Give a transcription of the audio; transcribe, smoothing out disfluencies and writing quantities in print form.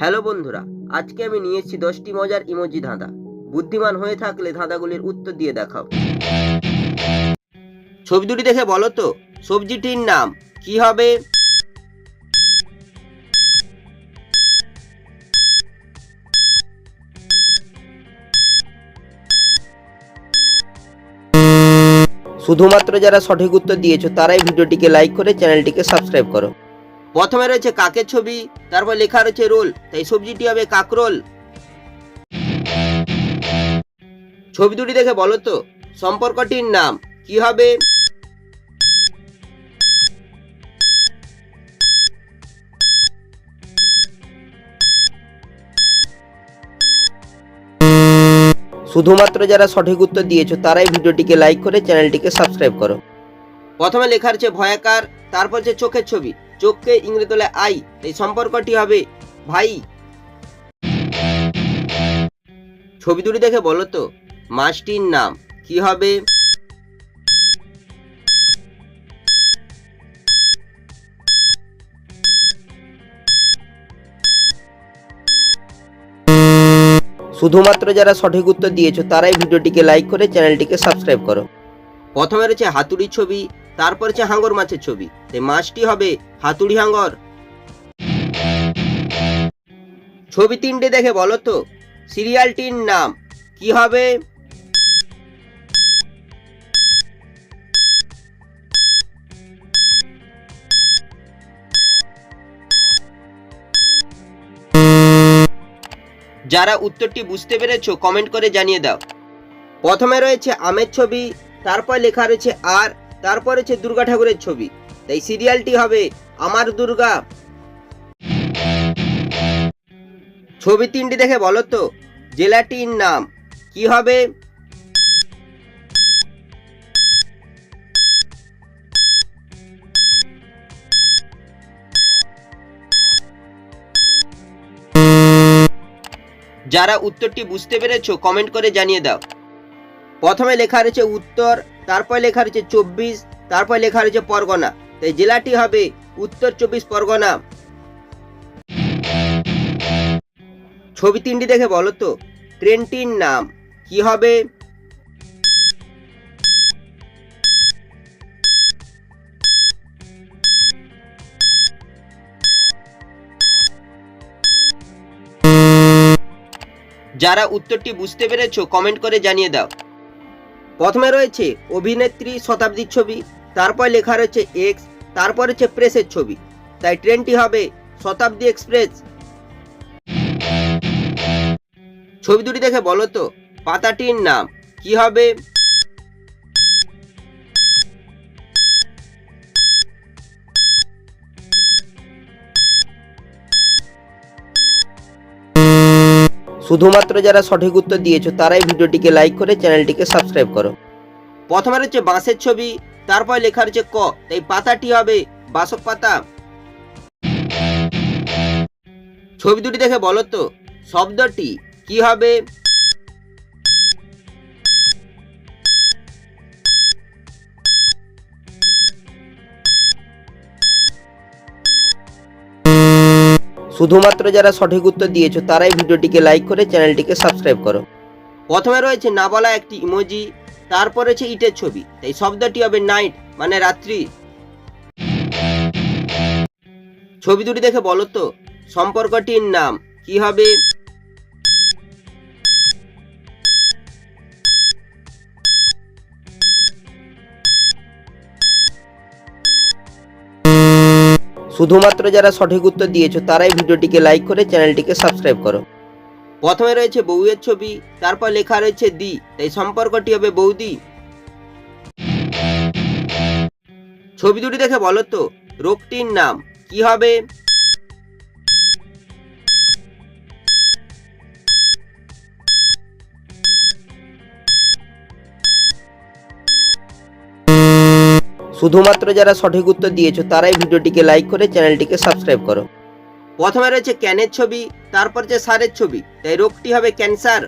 Hello বন্ধুরা, আজকে আমি নিয়ে এসেছি 10টি মজার ইমোজি ধাঁধা। বুদ্ধিমান হয়ে থাকলে ধাঁধাগুলির উত্তর দিয়ে দেখাও। ছবি দুটি দেখে বলো তো সবজিটির নাম কি হবে? শুধুমাত্র যারা সঠিক উত্তর দিয়েছো তারাই ভিডিওটিকে লাইক করে চ্যানেলটিকে সাবস্ক্রাইব করো। প্রথমে রয়েছে কাকের ছবি, তারপর লেখা রয়েছে রোল, তাই সবজিটি হবে কাকরোল। ছবি দুটি দেখে বলো তো সম্পর্কটির নাম কি হবে? শুধুমাত্র যারা সঠিক উত্তর দিয়েছো তারাই ভিডিওটিকে লাইক করে চ্যানেলটিকে সাবস্ক্রাইব করো। প্রথমে লেখা রয়েছে ভয়াকার, তারপর হচ্ছে চোখের ছবি, চোখকে ইংরেজি তোলে আই, এই সম্পর্কটি হবে ভাই। ছবি দুটি দেখে বলো তো মাছটির নাম কি হবে? শুধুমাত্র যারা সঠিক উত্তর দিয়েছো তারাই ভিডিওটিকে লাইক করে চ্যানেলটিকে সাবস্ক্রাইব করো। প্রথমে রয়েছে হাতুড়ির ছবি, তারপর হচ্ছে হাঙ্গর মাছের ছবি, এই মাছটি হবে হাতুড়ি হাঙ্গর। ছবি তিনটে দেখে বলো তো সিরিয়ালটির নাম কি হবে? যারা উত্তরটি বুঝতে পেরেছো কমেন্ট করে জানিয়ে দাও। প্রথমে রয়েছে আমের ছবি, তারপর লেখা রয়েছে আর, তারপর রয়েছে দুর্গা ঠাকুরের ছবি, তাই সিরিয়ালটি হবে আমার দুর্গা। ছবি তিনটি দেখে বলো তো জেলাটির নাম কি হবে? যারা উত্তরটি বুঝতে পেরেছো কমেন্ট করে জানিয়ে দাও। প্রথমে লেখা রয়েছে উত্তর, তারপর লেখা রয়েছে 24, তারপর লেখা রয়েছে পরগনা, তাই জেলাটি হবে উত্তর 24 পরগনা। ছবি তিনটি দেখে বলো তো ট্রেনটির নাম কি হবে? যারা উত্তরটি বুঝতে পেরেছো কমেন্ট করে জানিয়ে দাও। প্রথমে রয়েছে অভিনেত্রী শতাব্দীর ছবি, তারপর লেখা রয়েছে এক্স, তারপর হচ্ছে প্রেসের ছবি, তাই ট্রেনটি হবে শতাব্দী এক্সপ্রেস। ছবি দুটি দেখে বলো তো পাতাটির নাম কি হবে? শুধুমাত্র যারা সঠিক উত্তর দিয়েছো তারাই ভিডিওটিকে লাইক করে চ্যানেলটিকে সাবস্ক্রাইব করো। প্রথমে রয়েছে বাঁশের ছবি, তারপর লেখা রয়েছে ক, তাই পাতাটি হবে বাসক পাতা। ছবি দুটি দেখে বলো তো শব্দটি কি হবে? শুধুমাত্র যারা সঠিক উত্তর দিয়েছো তারাই ভিডিওটিকে লাইক করে চ্যানেলটিকে সাবস্ক্রাইব করো। প্রথমে রয়েছে না বলা একটি ইমোজি, তারপর রয়েছে ইটের ছবি, তাই শব্দটি হবে নাইট মানে রাত্রি। ছবি দুটি দেখে বলো তো সম্পর্কটির নাম কি হবে? শুধুমাত্র যারা সঠিক উত্তর দিয়েছো তারাই ভিডিওটিকে লাইক করে চ্যানেলটিকে সাবস্ক্রাইব করো। প্রথমে রয়েছে বউয়ের ছবি, তারপর লেখা রয়েছে দি, তাই সম্পর্কটি হবে বৌদি। ছবি দুটি দেখে বলো তো রোগটির নাম কি হবে? শুধুমাত্র যারা সঠিক উত্তর দিয়েছো তারাই ভিডিওটিকে লাইক করে চ্যানেলটিকে সাবস্ক্রাইব করো। প্রথমে রয়েছে ক্যানের ছবি, তারপর হচ্ছে সারের ছবি, তাই রোগটি হবে ক্যান্সার।